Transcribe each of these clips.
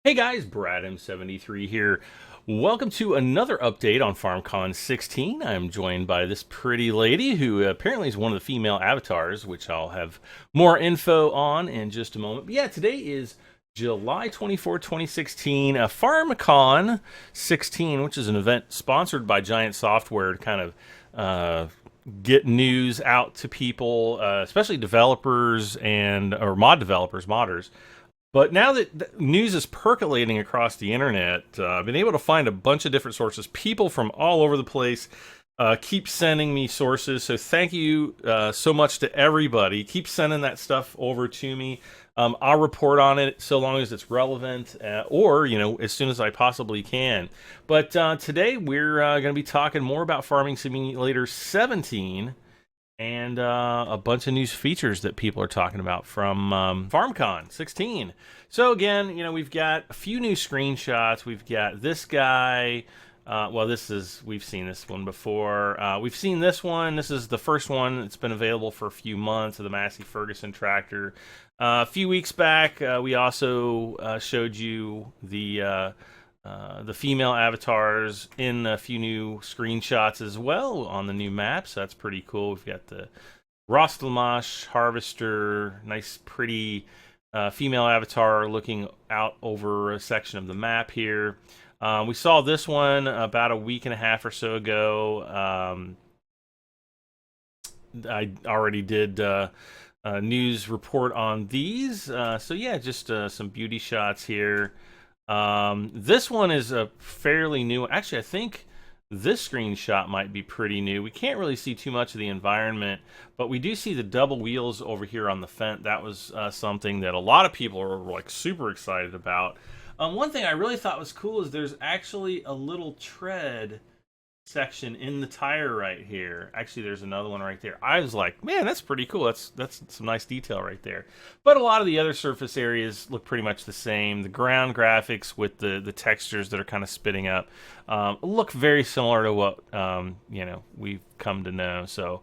Hey guys, Brad M73 here. Welcome to another update on FarmCon 16. I'm joined by this pretty lady who apparently is one of the female avatars, which I'll have more info on in just a moment. But yeah, today is July 24, 2016, FarmCon 16, which is an event sponsored by Giant Software to kind of get news out to people, especially developers or modders. But now that news is percolating across the internet, I've been able to find a bunch of different sources. People from all over the place keep sending me sources. So thank you so much to everybody. Keep sending that stuff over to me. I'll report on it so long as it's relevant or, as soon as I possibly can. But today we're going to be talking more about Farming Simulator 17. And a bunch of new features that people are talking about from FarmCon 16. So again, we've got a few new screenshots. We've got this guy. We've seen this one before. We've seen this one. This is the first one. It's been available for a few months of the Massey Ferguson tractor. A few weeks back, we also showed you the female avatars in a few new screenshots as well on the new map, so that's pretty cool. We've got the Rostlamash Harvester, nice pretty female avatar looking out over a section of the map here. We saw this one about a week and a half or so ago. I already did a news report on these, so yeah, just some beauty shots here. This one is a fairly new. Actually, I think this screenshot might be pretty new. We can't really see too much of the environment, but we do see the double wheels over here on the fence. That was something that a lot of people are like super excited about. One thing I really thought was cool is there's actually a little tread section in the tire right here. Actually, there's another one right there. I was like, man, that's pretty cool. That's some nice detail right there. But a lot of the other surface areas look pretty much the same. The ground graphics with the textures that are kind of spitting up look very similar to what we've come to know. So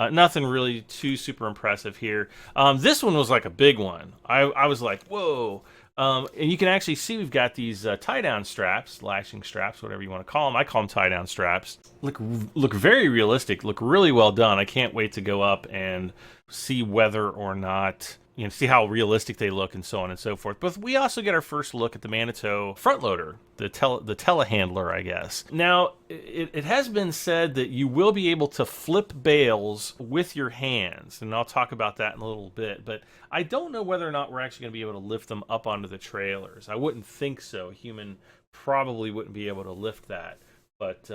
nothing really too super impressive here. This one was like a big one. I was like, whoa. And you can actually see we've got these tie-down straps, lashing straps, whatever you want to call them. I call them tie-down straps. Look very realistic, look really well done. I can't wait to go up and see whether or not, see how realistic they look and so on and so forth. But we also get our first look at the Manitou front loader, the telehandler, I guess. Now, it has been said that you will be able to flip bales with your hands, and I'll talk about that in a little bit. But I don't know whether or not we're actually going to be able to lift them up onto the trailers. I wouldn't think so. A human probably wouldn't be able to lift that. But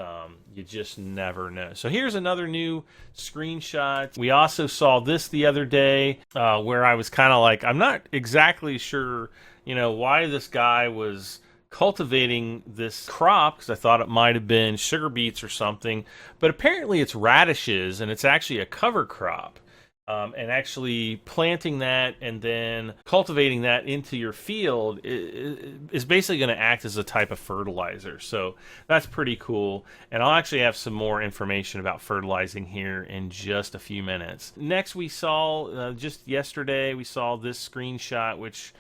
you just never know. So here's another new screenshot. We also saw this the other day where I was kind of like, I'm not exactly sure, why this guy was cultivating this crop, because I thought it might have been sugar beets or something. But apparently it's radishes, and it's actually a cover crop. And actually planting that and then cultivating that into your field is basically going to act as a type of fertilizer. So that's pretty cool. And I'll actually have some more information about fertilizing here in just a few minutes. Next, we saw, just yesterday, we saw this screenshot, which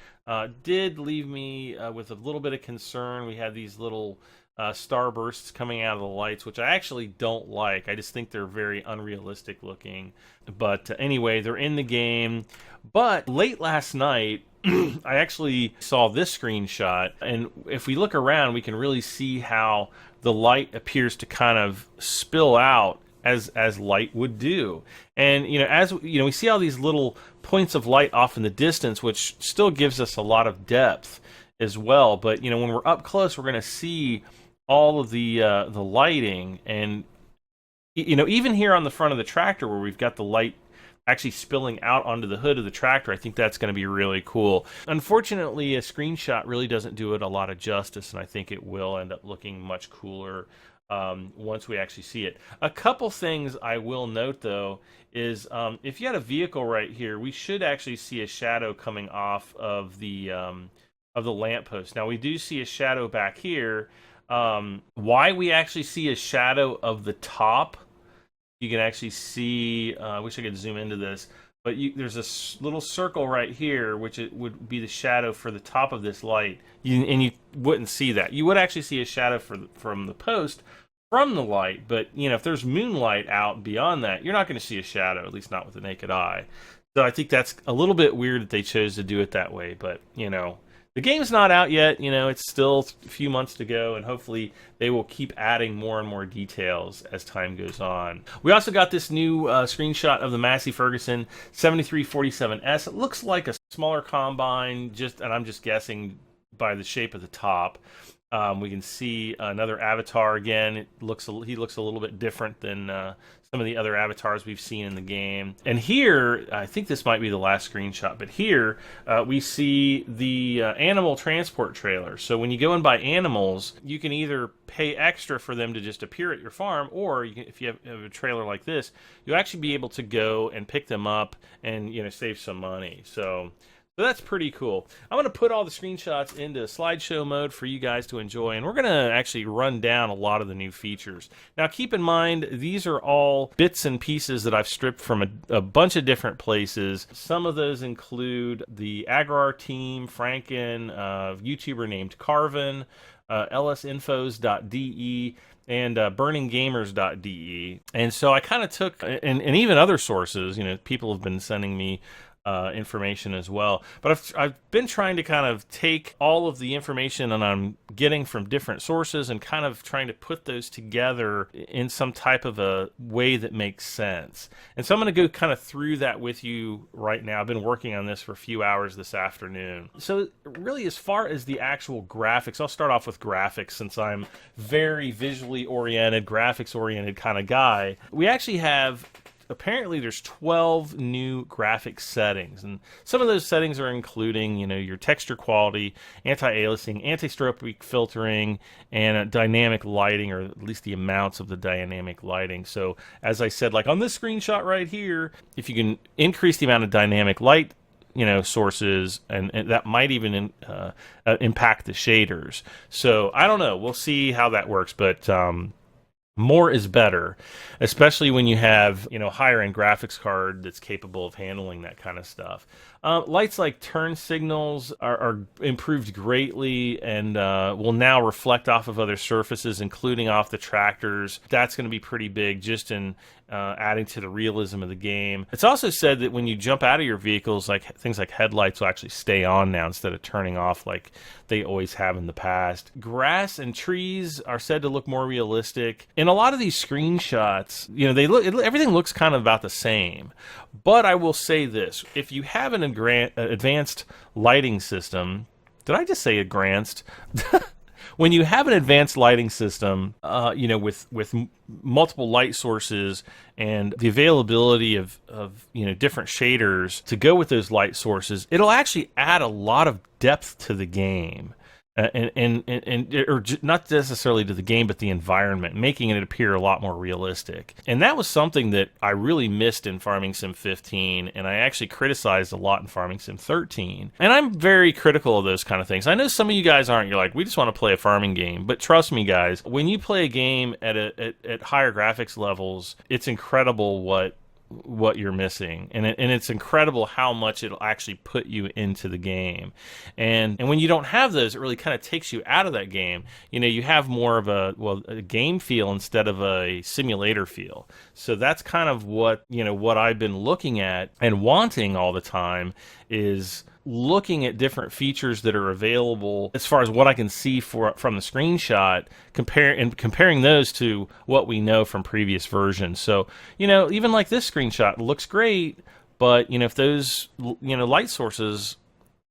did leave me with a little bit of concern. We had these little starbursts coming out of the lights, which I actually don't like. I just think they're very unrealistic looking. But anyway, they're in the game. But late last night, I actually saw this screenshot, and if we look around, we can really see how the light appears to kind of spill out as light would do. And we see all these little points of light off in the distance, which still gives us a lot of depth as well. But when we're up close, we're going to see all of the lighting, and even here on the front of the tractor where we've got the light actually spilling out onto the hood of the tractor, I think that's going to be really cool. Unfortunately, a screenshot really doesn't do it a lot of justice, and I think it will end up looking much cooler once we actually see it. A couple things I will note though is if you had a vehicle right here, we should actually see a shadow coming off of the lamppost. Now we do see a shadow back here. Why we actually see a shadow of the top, you can actually see, I wish I could zoom into this, but there's a little circle right here, which it would be the shadow for the top of this light. And you wouldn't see that. You would actually see a shadow from the post from the light, but if there's moonlight out beyond that, you're not going to see a shadow, at least not with the naked eye. So I think that's a little bit weird that they chose to do it that way, but the game's not out yet. It's still a few months to go, and hopefully they will keep adding more and more details as time goes on. We also got this new screenshot of the Massey Ferguson 7347S. It looks like a smaller Combine, and I'm just guessing by the shape of the top. We can see another avatar again. He looks a little bit different than some of the other avatars we've seen in the game. And here, I think this might be the last screenshot, but here we see the animal transport trailer. So when you go and buy animals, you can either pay extra for them to just appear at your farm, or if you have a trailer like this, you'll actually be able to go and pick them up and save some money. So that's pretty cool. I'm going to put all the screenshots into slideshow mode for you guys to enjoy, and we're going to actually run down a lot of the new features. Now, keep in mind, these are all bits and pieces that I've stripped from a bunch of different places. Some of those include the Agrar team, Franken, a YouTuber named Carvin, lsinfos.de, and burninggamers.de. And so I kind of took, and even other sources, people have been sending me information as well. But I've been trying to kind of take all of the information that I'm getting from different sources and kind of trying to put those together in some type of a way that makes sense. And so I'm going to go kind of through that with you right now. I've been working on this for a few hours this afternoon. So really, as far as the actual graphics, I'll start off with graphics since I'm very visually oriented, graphics oriented kind of guy. We actually have, apparently there's 12 new graphic settings, and some of those settings are including, your texture quality, anti-aliasing, anti-strobe filtering, and dynamic lighting, or at least the amounts of the dynamic lighting. So as I said, like on this screenshot right here, if you can increase the amount of dynamic light sources, and that might even impact the shaders. So I don't know, we'll see how that works, but more is better, especially when you have, higher end graphics card that's capable of handling that kind of stuff. Lights like turn signals are improved greatly and will now reflect off of other surfaces, including off the tractors. That's going to be pretty big, just in adding to the realism of the game. It's also said that when you jump out of your vehicles, like things like headlights will actually stay on now instead of turning off like they always have in the past. Grass and trees are said to look more realistic. In a lot of these screenshots, everything looks kind of about the same. But I will say this: if you have an advanced lighting system, did I just say advanced? When you have an advanced lighting system, with multiple light sources and the availability of different shaders to go with those light sources, it'll actually add a lot of depth to the game. Or not necessarily to the game, but the environment, making it appear a lot more realistic. And that was something that I really missed in Farming Sim 15, and I actually criticized a lot in Farming Sim 13. And I'm very critical of those kind of things. I know some of you guys aren't. You're like, we just want to play a farming game. But trust me, guys, when you play a game at higher graphics levels, it's incredible what you're missing, and it's incredible how much it'll actually put you into the game. And when you don't have those, it really kind of takes you out of that game. You have more of a game feel instead of a simulator feel. So that's kind of what I've been looking at and wanting all the time, is looking at different features that are available as far as what I can see from the screenshot, comparing those to what we know from previous versions. So, even like this screenshot looks great, but, if those, light sources,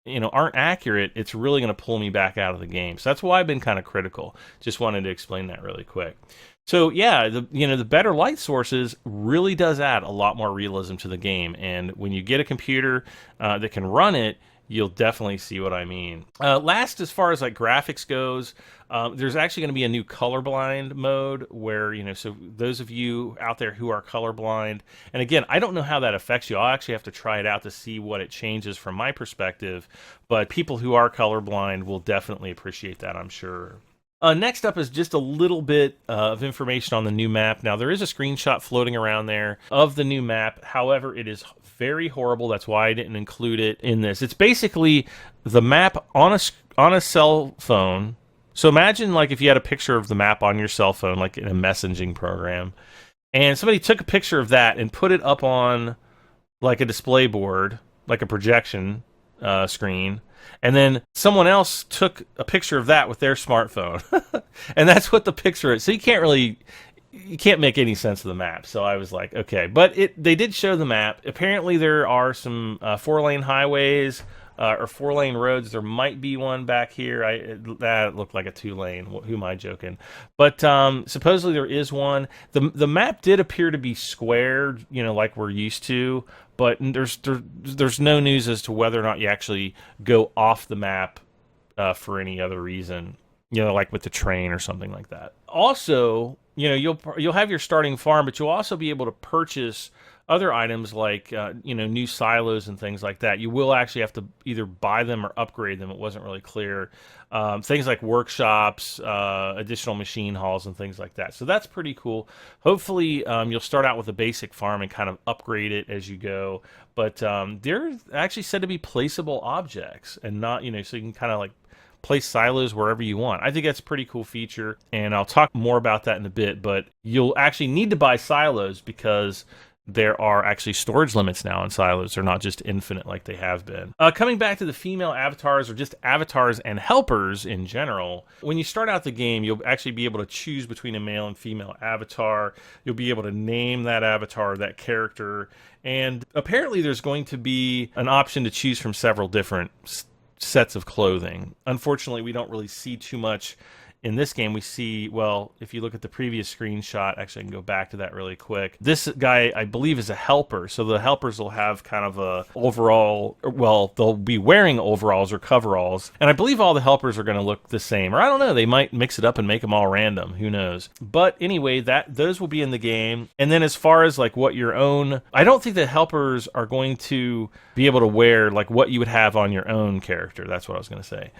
aren't accurate, it's really going to pull me back out of the game. So that's why I've been kind of critical. Just wanted to explain that really quick. So yeah, the better light sources really does add a lot more realism to the game, and when you get a computer that can run it, you'll definitely see what I mean. Last, as far as like graphics goes, there's actually going to be a new colorblind mode where, so those of you out there who are colorblind, and again, I don't know how that affects you. I'll actually have to try it out to see what it changes from my perspective, but people who are colorblind will definitely appreciate that, I'm sure. Next up is just a little bit of information on the new map. Now, there is a screenshot floating around there of the new map. However, it is very horrible. That's why I didn't include it in this. It's basically the map on a cell phone. So imagine like if you had a picture of the map on your cell phone, like in a messaging program, and somebody took a picture of that and put it up on like a display board, like a projection screen, and then someone else took a picture of that with their smartphone. And that's what the picture is. So you can't make any sense of the map. So I was like, okay. But they did show the map. Apparently there are some 4-lane highways or 4-lane roads. There might be one back here. That looked like a 2-lane. Who am I joking? But supposedly there is one. The map did appear to be squared, like we're used to. But there's no news as to whether or not you actually go off the map for any other reason, like with the train or something like that. Also, you'll have your starting farm, but you'll also be able to purchase other items like new silos and things like that. You will actually have to either buy them or upgrade them. It wasn't really clear. Things like workshops, additional machine halls, and things like that. So that's pretty cool. Hopefully, you'll start out with a basic farm and kind of upgrade it as you go. But they're actually said to be placeable objects, and not so you can kind of like place silos wherever you want. I think that's a pretty cool feature, and I'll talk more about that in a bit. But you'll actually need to buy silos because there are actually storage limits now in silos. They're not just infinite like they have been. Coming back to the female avatars, or just avatars and helpers in general, when you start out the game, you'll actually be able to choose between a male and female avatar. You'll be able to name that avatar, that character, and apparently there's going to be an option to choose from several different sets of clothing. Unfortunately, we don't really see too much in this game. We see, well, if you look at the previous screenshot, actually I can go back to that really quick. This guy, I believe, is a helper. So the helpers will have kind of a overall, well, they'll be wearing overalls or coveralls. And I believe all the helpers are going to look the same. Or I don't know, they might mix it up and make them all random. Who knows? But anyway, those will be in the game. And then as far as like what your own, I don't think the helpers are going to be able to wear like what you would have on your own character. That's what I was going to say.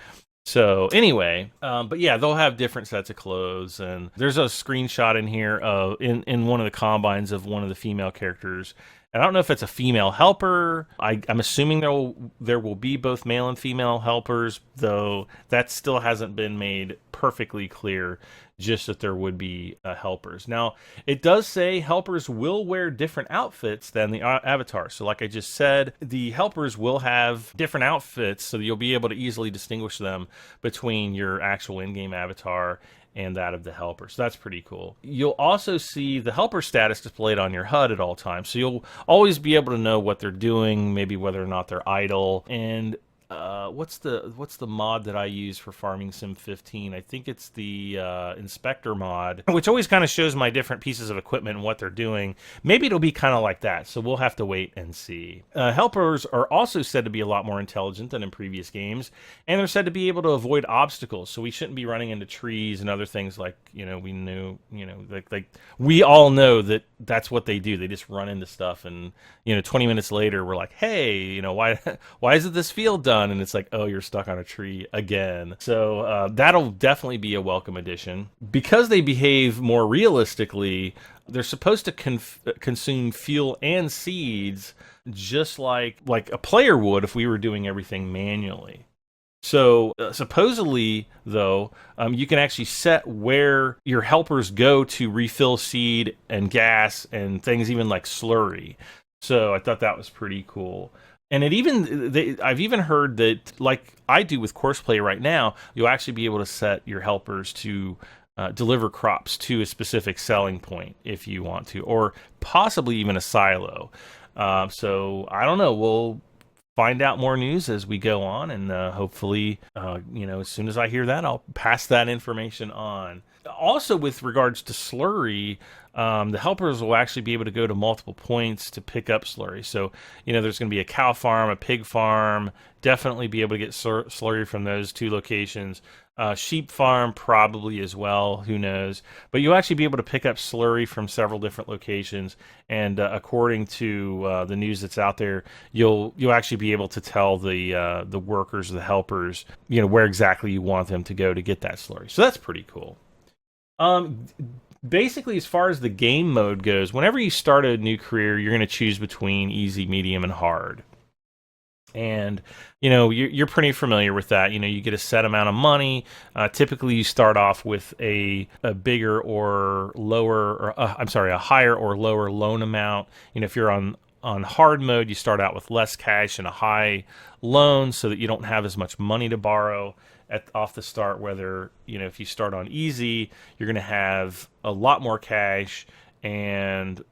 So anyway, but yeah, they'll have different sets of clothes, and there's a screenshot in here of in one of the combines of one of the female characters. And I don't know if it's a female helper. I'm assuming there will be both male and female helpers, though that still hasn't been made perfectly clear, just that there would be helpers. Now, it does say helpers will wear different outfits than the avatars. So like I just said, the helpers will have different outfits, so you'll be able to easily distinguish them between your actual in-game avatar and that of the helper. So that's pretty cool. You'll also see the helper status displayed on your HUD at all times. So you'll always be able to know what they're doing, maybe whether or not they're idle. And what's the mod that I use for Farming Sim 15? I think it's the Inspector mod, which always kind of shows my different pieces of equipment and what they're doing. Maybe it'll be kind of like that, so we'll have to wait and see. Helpers are also said to be a lot more intelligent than in previous games, and they're said to be able to avoid obstacles, so we shouldn't be running into trees and other things like, we all know that that's what they do. They just run into stuff, and 20 minutes later we're like, hey, why isn't this field done? And it's like, oh, you're stuck on a tree again. So that'll definitely be a welcome addition. Because they behave more realistically, they're supposed to consume fuel and seeds just like a player would if we were doing everything manually. So supposedly, though, you can actually set where your helpers go to refill seed and gas and things even like slurry. So I thought that was pretty cool. And I've even heard that, like I do with Courseplay right now, you'll actually be able to set your helpers to deliver crops to a specific selling point if you want to, or possibly even a silo. So I don't know. We'll find out more news as we go on, and hopefully, as soon as I hear that, I'll pass that information on. Also, with regards to Slurry, the helpers will actually be able to go to multiple points to pick up Slurry. So, there's going to be a cow farm, a pig farm. Definitely be able to get Slurry from those 2 locations. Sheep farm probably as well. Who knows? But you'll actually be able to pick up Slurry from several different locations. And according to the news that's out there, you'll actually be able to tell the workers, the helpers, where exactly you want them to go to get that Slurry. So that's pretty cool. Basically, as far as the game mode goes, whenever you start a new career, you're going to choose between easy, medium, and hard. And, you're pretty familiar with that. You get a set amount of money. Typically, you start off with a bigger or lower, or a higher or lower loan amount. If you're on hard mode, you start out with less cash and a high loan so that you don't have as much money to borrow off the start. Whether, if you start on easy, you're going to have a lot more cash and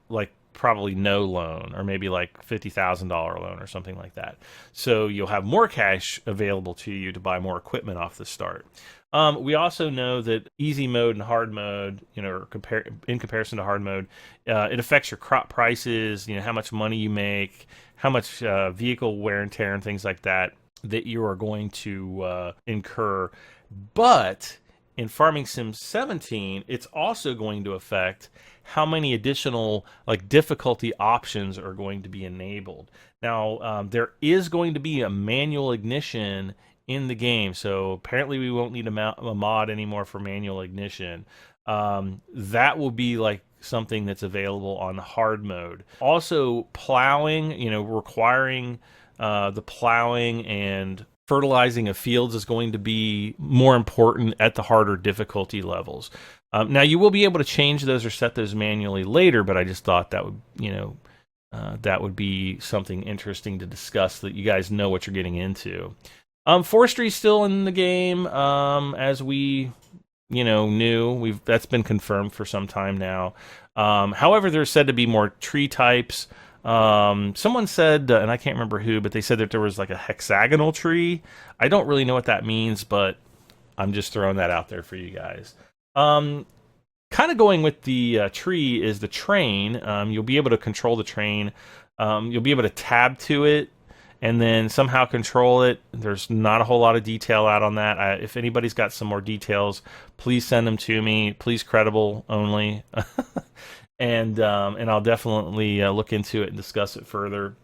probably no loan, or maybe $50,000 loan or something like that. So you'll have more cash available to you to buy more equipment off the start. We also know that easy mode and hard mode, in comparison to hard mode, it affects your crop prices, how much money you make, how much vehicle wear and tear and things like that you are going to incur. But in Farming Sim 17, it's also going to affect how many additional difficulty options are going to be enabled. Now, there is going to be a manual ignition in the game, so apparently we won't need a mod anymore for manual ignition. That will be something that's available on hard mode. Also, plowing, requiring the plowing and fertilizing of fields is going to be more important at the harder difficulty levels. Now, you will be able to change those or set those manually later, but I just thought that would be something interesting to discuss, so that you guys know what you're getting into. Forestry is still in the game, as we knew. That's been confirmed for some time now. However, there's said to be more tree types. Someone said, and I can't remember who, but they said that there was a hexagonal tree. I don't really know what that means, but I'm just throwing that out there for you guys. Kind of going with the tree is the train. You'll be able to control the train. You'll be able to tab to it and then somehow control it. There's not a whole lot of detail out on that. If anybody's got some more details, please send them to me. Please credible only. And I'll definitely look into it and discuss it further,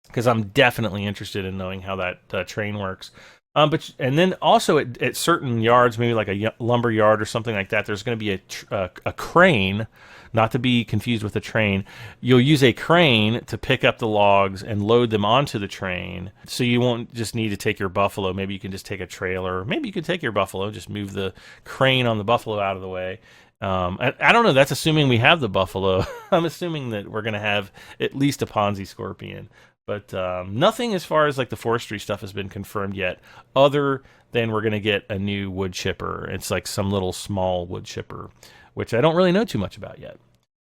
because I'm definitely interested in knowing how that train works. And then also at certain yards, maybe a lumber yard or something like that, there's going to be a crane, not to be confused with a train. You'll use a crane to pick up the logs and load them onto the train, so you won't just need to take your buffalo. Maybe you can just take a trailer. Maybe you could take your buffalo, just move the crane on the buffalo out of the way. I don't know. That's assuming we have the buffalo. I'm assuming that we're going to have at least a Ponzi scorpion. But nothing as far as the forestry stuff has been confirmed yet, other than we're going to get a new wood chipper. It's some little small wood chipper, which I don't really know too much about yet.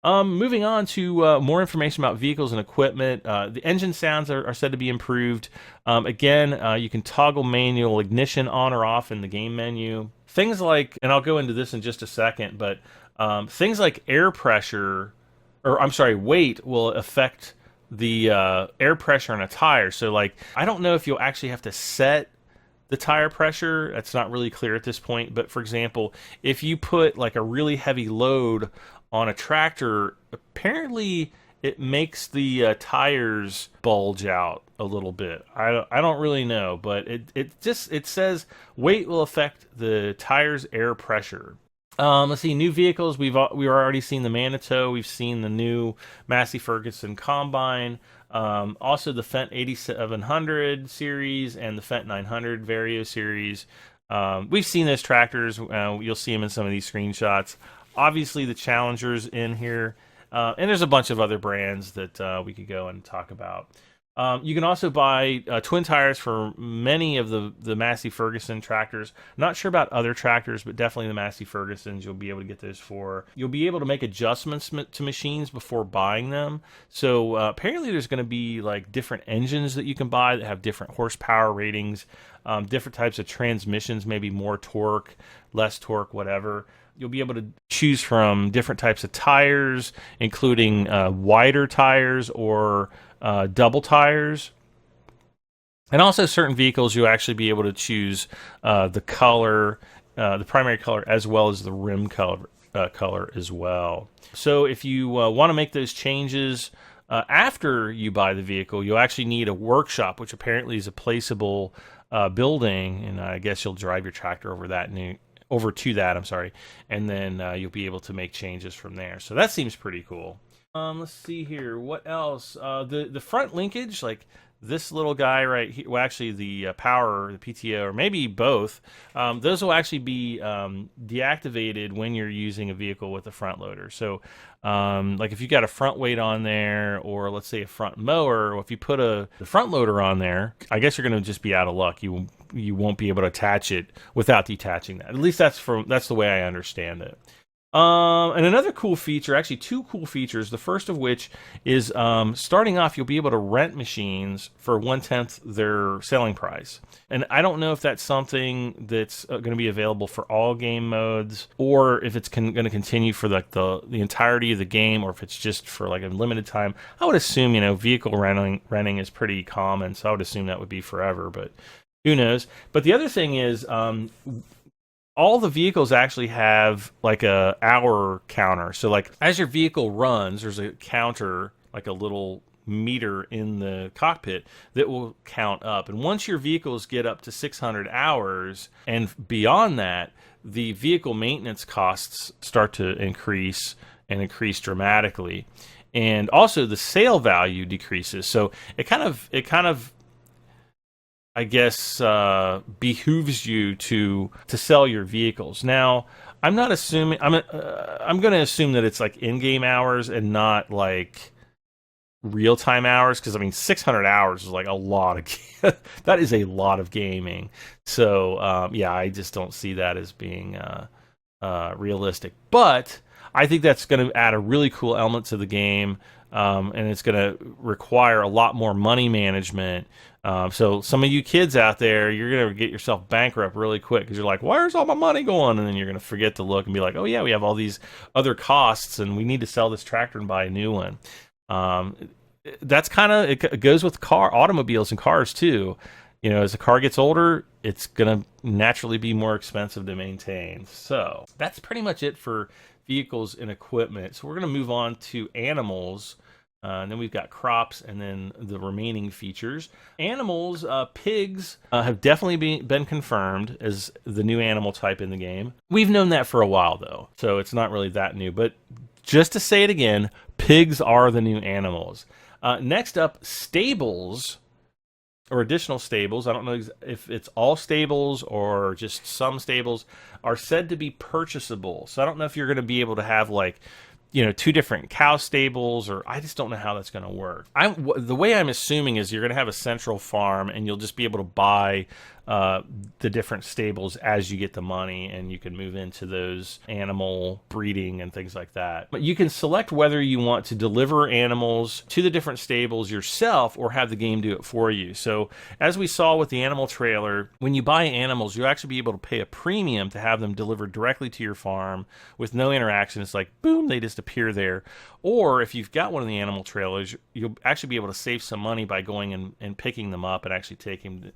Moving on to more information about vehicles and equipment. The engine sounds are said to be improved. Again, you can toggle manual ignition on or off in the game menu. Things and I'll go into this in just a second, but things like air pressure, weight will affect the air pressure in a tire. So I don't know if you'll actually have to set the tire pressure. That's not really clear at this point. But for example, if you put a really heavy load on a tractor, apparently it makes the tires bulge out a little bit. I don't really know, but it says weight will affect the tires' air pressure. Let's see, new vehicles. We've already seen the Manitou. We've seen the new Massey Ferguson Combine. Also the Fendt 8700 series and the Fendt 900 Vario series. We've seen those tractors. You'll see them in some of these screenshots. Obviously, the Challenger's in here. And there's a bunch of other brands that we could go and talk about. You can also buy twin tires for many of the Massey Ferguson tractors. Not sure about other tractors, but definitely the Massey Fergusons you'll be able to get those for. You'll be able to make adjustments to machines before buying them. So apparently there's going to be different engines that you can buy that have different horsepower ratings, different types of transmissions, maybe more torque, less torque, whatever. You'll be able to choose from different types of tires, including wider tires or double tires. And also certain vehicles, you'll actually be able to choose the color, the primary color, as well as the rim color as well. So if you want to make those changes after you buy the vehicle, you'll actually need a workshop, which apparently is a placeable building, and I guess you'll drive your tractor over to that, I'm sorry, and then you'll be able to make changes from there. So that seems pretty cool. Let's see here, what else? The front linkage, like this little guy right here, well, actually the power, the PTO, or maybe both, those will actually be deactivated when you're using a vehicle with a front loader. So like if you got a front weight on there, or let's say a front mower, or if you put the front loader on there, I guess you're going to just be out of luck. You won't be able to attach it without detaching that. At least that's the way I understand it. And another cool feature, actually two cool features, the first of which is starting off, you'll be able to rent machines for 1/10 their selling price. And I don't know if that's something that's going to be available for all game modes, or if it's going to continue for like the entirety of the game, or if it's just for like a limited time. I would assume, vehicle renting is pretty common, so I would assume that would be forever, but who knows. But the other thing is, all the vehicles actually have like a hour counter. So like as your vehicle runs, there's a counter, like a little meter in the cockpit that will count up. And once your vehicles get up to 600 hours and beyond that, the vehicle maintenance costs start to increase dramatically. And also the sale value decreases. So it kind of I guess behooves you to sell your vehicles. Now, I'm not assuming I'm going to assume that it's like in-game hours and not like real-time hours, because I mean 600 hours is like a lot of that is a lot of gaming. So yeah, I just don't see that as being realistic. But I think that's going to add a really cool element to the game, and it's going to require a lot more money management. So some of you kids out there, you're going to get yourself bankrupt really quick, because you're like, where's all my money going? And then you're going to forget to look and be like, oh yeah, we have all these other costs and we need to sell this tractor and buy a new one. That's kind of, it goes with automobiles and cars too. As the car gets older, it's going to naturally be more expensive to maintain. So that's pretty much it for vehicles and equipment. So we're going to move on to animals. And then we've got crops, and then the remaining features. Animals, pigs have definitely been confirmed as the new animal type in the game. We've known that for a while, though, so it's not really that new. But just to say it again, pigs are the new animals. Next up, stables, or additional stables. I don't know if it's all stables or just some stables, are said to be purchasable. So I don't know if you're going to be able to have like, two different cow stables, or I just don't know how that's going to work. The way I'm assuming is you're going to have a central farm, and you'll just be able to buy the different stables as you get the money, and you can move into those animal breeding and things like that. But you can select whether you want to deliver animals to the different stables yourself or have the game do it for you. So as we saw with the animal trailer, when you buy animals, you'll actually be able to pay a premium to have them delivered directly to your farm with no interaction. It's like, boom, they just appear there. Or if you've got one of the animal trailers, you'll actually be able to save some money by going and picking them up and actually taking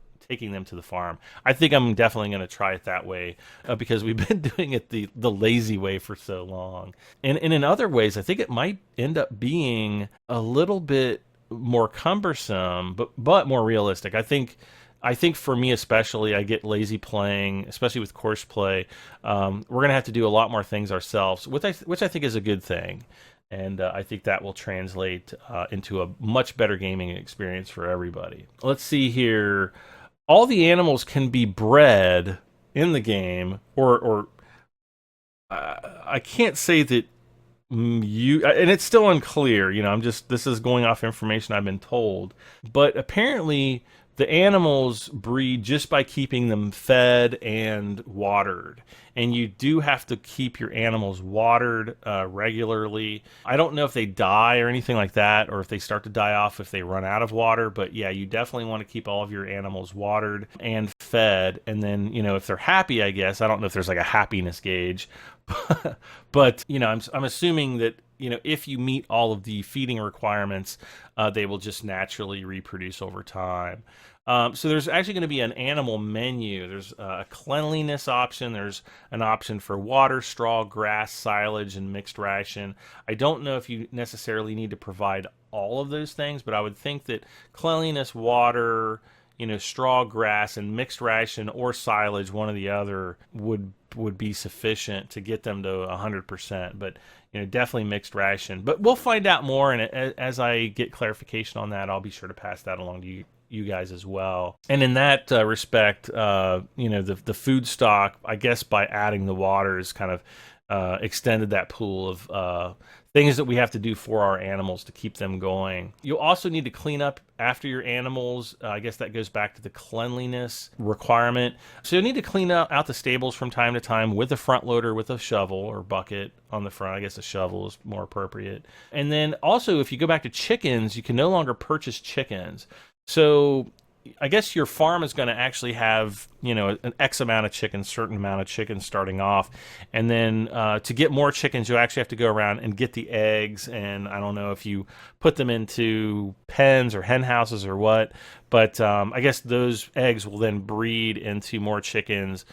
them to the farm. I think I'm definitely going to try it that way, because we've been doing it the lazy way for so long. And in other ways, I think it might end up being a little bit more cumbersome, but more realistic. I think for me especially, I get lazy playing, especially with course play. We're going to have to do a lot more things ourselves, which I think is a good thing. And I think that will translate into a much better gaming experience for everybody. Let's see here. All the animals can be bred in the game, or I can't say that and it's still unclear. This is going off information I've been told, but apparently the animals breed just by keeping them fed and watered. And you do have to keep your animals watered regularly. I don't know if they die or anything like that, or if they start to die off if they run out of water. But yeah, you definitely want to keep all of your animals watered and fed. And then, you know, if they're happy, I guess, I don't know if there's like a happiness gauge, but you know, I'm assuming that, you know, if you meet all of the feeding requirements, they will just naturally reproduce over time. So there's actually going to be an animal menu. There's a cleanliness option. There's an option for water, straw, grass, silage, and mixed ration. I don't know if you necessarily need to provide all of those things, but I would think that cleanliness, water, you know, straw, grass, and mixed ration or silage, one or the other, would be sufficient to get them to 100%. But you know, definitely mixed ration. But we'll find out more, and as I get clarification on that, I'll be sure to pass that along to you guys as well. And in that respect, you know, the food stock, I guess by adding the water, is kind of extended that pool of things that we have to do for our animals to keep them going. You'll also need to clean up after your animals. I guess that goes back to the cleanliness requirement. So you'll need to clean out the stables from time to time with a front loader, with a shovel or bucket on the front. I guess a shovel is more appropriate. And then also, if you go back to chickens, you can no longer purchase chickens. So I guess your farm is going to actually have, you know, an X amount of chickens, certain amount of chickens starting off. And then to get more chickens, you actually have to go around and get the eggs. And I don't know if you put them into pens or hen houses or what, but I guess those eggs will then breed into more chickens,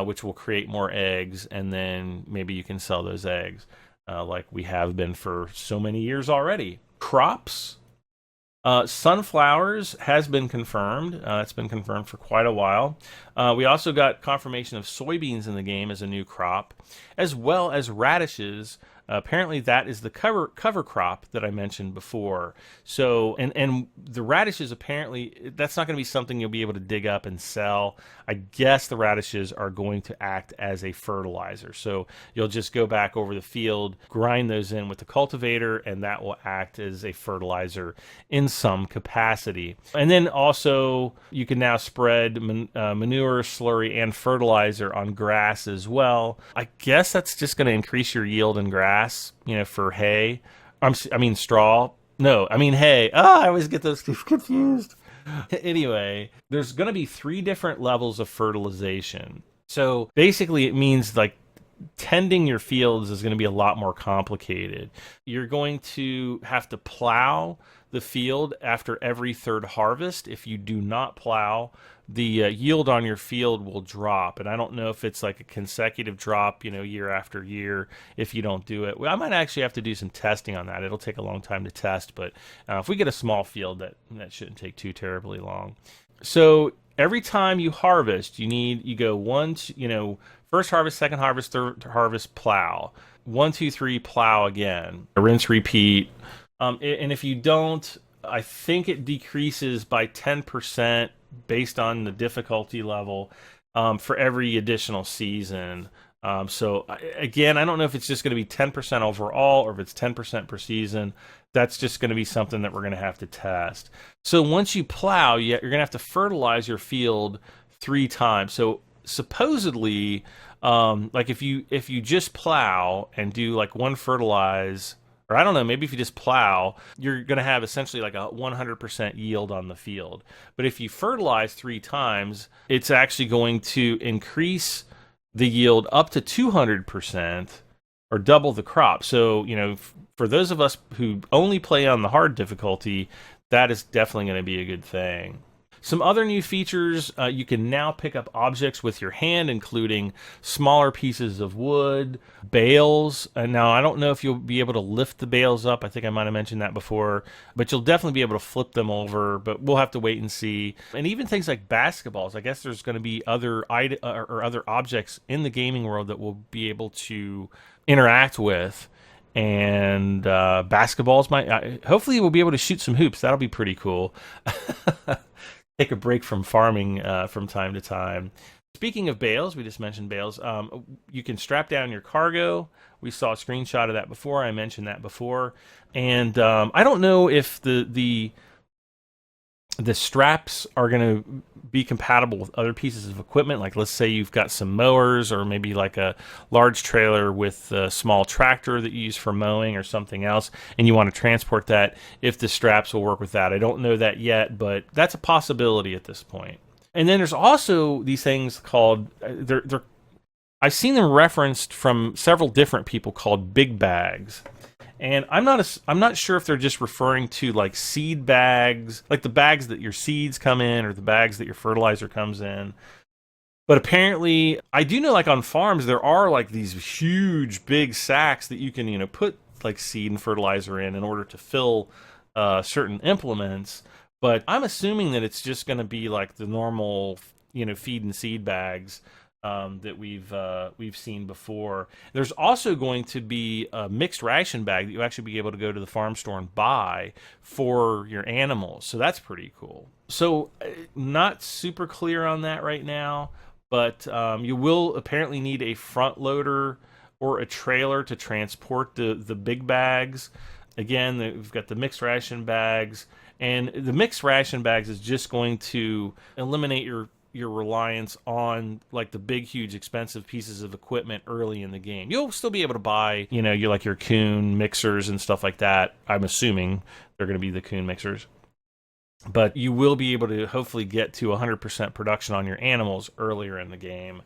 which will create more eggs. And then maybe you can sell those eggs like we have been for so many years already. Crops. Sunflowers has been confirmed. It's been confirmed for quite a while. We also got confirmation of soybeans in the game as a new crop, as well as radishes. Apparently that is the cover crop that I mentioned before. So, and the radishes, apparently that's not going to be something you'll be able to dig up and sell. I guess the radishes are going to act as a fertilizer. So you'll just go back over the field, grind those in with the cultivator, and that will act as a fertilizer in some capacity. And then also you can now spread manure, slurry, and fertilizer on grass as well. I guess that's just going to increase your yield in grass, you know, for hay. I mean straw. No, I mean hay. I always get those two confused. Anyway, there's going to be 3 different levels of fertilization. So basically it means like tending your fields is going to be a lot more complicated. You're going to have to plow the field after every 3rd harvest. If you do not plow, the yield on your field will drop. And I don't know if it's like a consecutive drop, you know, year after year if you don't do it. Well, I might actually have to do some testing on that. It'll take a long time to test, but if we get a small field, that shouldn't take too terribly long. So every time you harvest, you go first harvest, second harvest, third harvest, plow. 1, 2, 3, plow again. Rinse, repeat. And if you don't, I think it decreases by 10% based on the difficulty level for every additional season. So again, I don't know if it's just going to be 10% overall or if it's 10% per season. That's just going to be something that we're going to have to test. So once you plow, you're going to have to fertilize your field 3 times. So supposedly, like if you just plow and do like 1 fertilize, or I don't know, maybe if you just plow, you're going to have essentially like a 100% yield on the field. But if you fertilize 3 times, it's actually going to increase the yield up to 200% or double the crop. So, you know, for those of us who only play on the hard difficulty, that is definitely going to be a good thing. Some other new features, you can now pick up objects with your hand, including smaller pieces of wood, bales. And now, I don't know if you'll be able to lift the bales up. I think I might have mentioned that before. But you'll definitely be able to flip them over, but we'll have to wait and see. And even things like basketballs. I guess there's going to be other objects in the gaming world that we'll be able to interact with. And basketballs hopefully we'll be able to shoot some hoops. That'll be pretty cool. Take a break from farming from time to time. Speaking of bales, we just mentioned bales. You can strap down your cargo. We saw a screenshot of that before. I mentioned that before. And I don't know if the The straps are going to be compatible with other pieces of equipment. Like let's say you've got some mowers, or maybe like a large trailer with a small tractor that you use for mowing or something else, and you want to transport that, if the straps will work with that. I don't know that yet, but that's a possibility at this point. And then there's also these things called, I've seen them referenced from several different people, called big bags. And I'm not sure if they're just referring to like seed bags, like the bags that your seeds come in, or the bags that your fertilizer comes in. But apparently, I do know, like on farms, there are like these huge big sacks that you can, put like seed and fertilizer in order to fill certain implements. But I'm assuming that it's just going to be like the normal, feed and seed bags that we've seen before. There's also going to be a mixed ration bag that you actually be able to go to the farm store and buy for your animals. So that's pretty cool. So not super clear on that right now, but you will apparently need a front loader or a trailer to transport the big bags. Again, we've got the mixed ration bags, and the mixed ration bags is just going to eliminate your reliance on like the big, huge, expensive pieces of equipment early in the game. You'll still be able to buy, your Kuhn mixers and stuff like that. I'm assuming they're going to be the Kuhn mixers. But you will be able to hopefully get to 100% production on your animals earlier in the game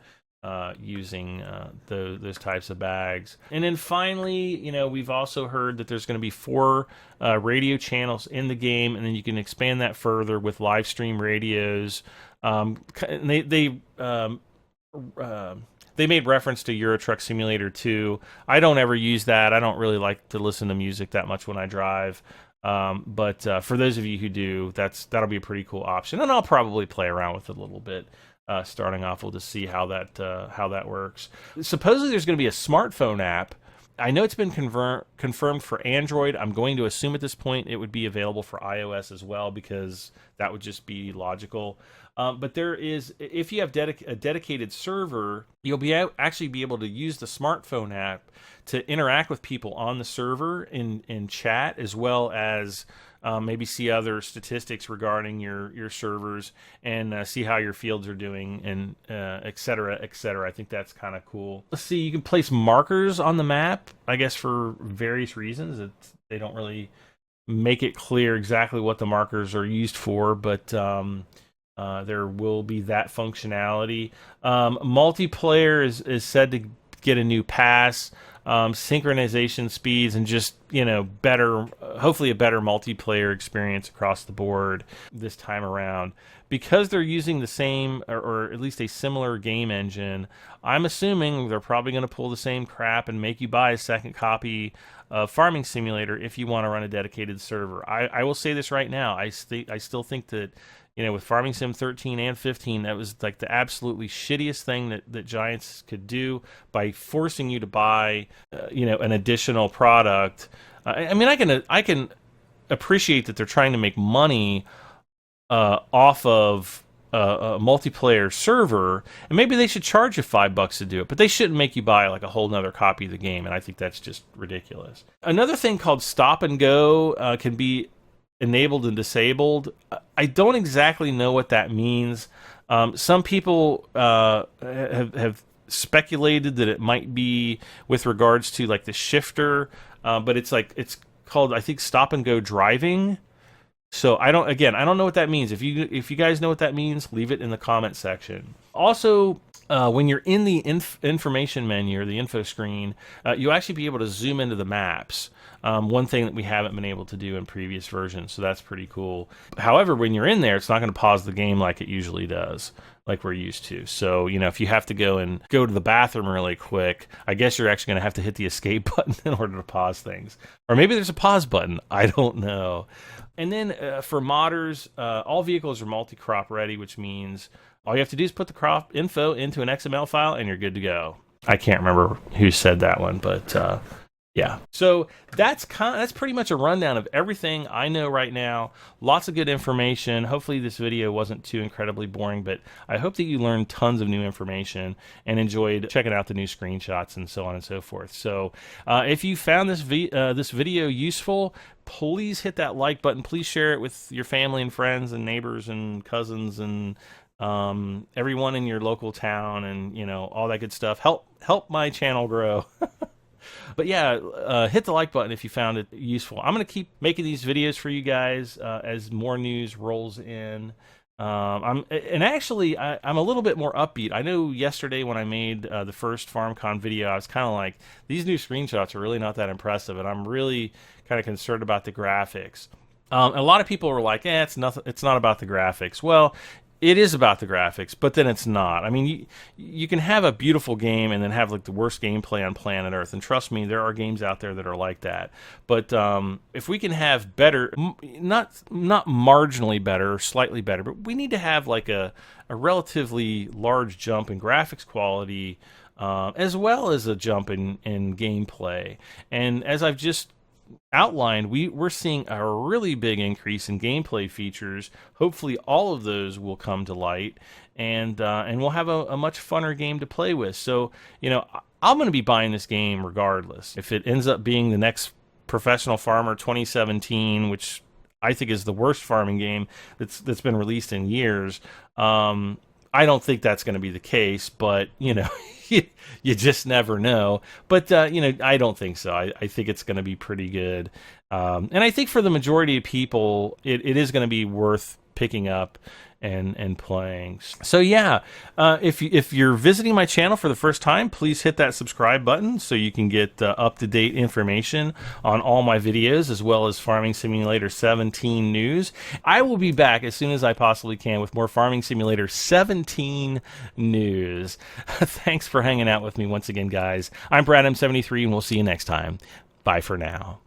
using those types of bags. And then finally, we've also heard that there's going to be 4 radio channels in the game, and then you can expand that further with live stream radios. They made reference to Euro Truck Simulator 2. I don't ever use that. I don't really like to listen to music that much when I drive. But for those of you who do, that'll be a pretty cool option, and I'll probably play around with it a little bit. Starting off, we'll just see how that works. Supposedly, there's going to be a smartphone app. I know it's been confirmed for Android. I'm going to assume at this point it would be available for iOS as well, because that would just be logical. But there is, if you have a dedicated server, you'll actually be able to use the smartphone app to interact with people on the server in chat, as well as maybe see other statistics regarding your servers, and see how your fields are doing, and et cetera, et cetera. I think that's kind of cool. Let's see, you can place markers on the map, I guess for various reasons. They don't really make it clear exactly what the markers are used for, but there will be that functionality. Multiplayer is said to get a new pass. Synchronization speeds, and just better, hopefully a better multiplayer experience across the board this time around, because they're using the same, or at least a similar game engine. I'm assuming they're probably going to pull the same crap and make you buy a second copy of Farming Simulator if you want to run a dedicated server. I will say this right now, I still think that with Farming Sim 13 and 15, that was like the absolutely shittiest thing that Giants could do, by forcing you to buy, an additional product. I mean, I can appreciate that they're trying to make money off of a multiplayer server, and maybe they should charge you $5 to do it, but they shouldn't make you buy like a whole nother copy of the game, and I think that's just ridiculous. Another thing called Stop and Go can be enabled and disabled. I don't exactly know what that means. Some people have speculated that it might be with regards to like the shifter, but it's called, I think, Stop and Go driving. So I don't know what that means. If you guys know what that means, leave it in the comment section. Also, when you're in the information menu, or the info screen, you'll actually be able to zoom into the maps. One thing that we haven't been able to do in previous versions, so that's pretty cool. However, when you're in there, it's not going to pause the game like it usually does, like we're used to. So, if you have to go to the bathroom really quick, I guess you're actually going to have to hit the escape button in order to pause things. Or maybe there's a pause button. I don't know. And then for modders, all vehicles are multi-crop ready, which means all you have to do is put the crop info into an XML file and you're good to go. I can't remember who said that one, but Yeah. So that's pretty much a rundown of everything I know right now. Lots of good information. Hopefully this video wasn't too incredibly boring, but I hope that you learned tons of new information and enjoyed checking out the new screenshots and so on and so forth. So if you found this video useful, please hit that like button. Please share it with your family and friends and neighbors and cousins and everyone in your local town, and all that good stuff. Help my channel grow. But yeah, hit the like button if you found it useful. I'm going to keep making these videos for you guys as more news rolls in. I'm a little bit more upbeat. I know yesterday when I made the first FarmCon video, I was kind of like, these new screenshots are really not that impressive, and I'm really kind of concerned about the graphics. A lot of people were like, it's not about the graphics. Well, it is about the graphics, but then it's not. I mean, you can have a beautiful game and then have like the worst gameplay on planet Earth. And trust me, there are games out there that are like that. But if we can have better, not marginally better, or slightly better, but we need to have like a relatively large jump in graphics quality, as well as a jump in gameplay. And as I've just outlined, we're seeing a really big increase in gameplay features. Hopefully all of those will come to light, and we'll have a much funner game to play with. So I'm going to be buying this game regardless. If it ends up being the next Professional Farmer 2017, which I think is the worst farming game that's been released in years, I don't think that's going to be the case, but you just never know. But I don't think so. I think it's going to be pretty good, and I think for the majority of people, it is going to be worth picking up and playing. So yeah, if you're visiting my channel for the first time, please hit that subscribe button so you can get up-to-date information on all my videos, as well as Farming Simulator 17 news. I will be back as soon as I possibly can with more Farming Simulator 17 news. Thanks for hanging out with me once again, guys. I'm Brad M73, and we'll see you next time. Bye for now.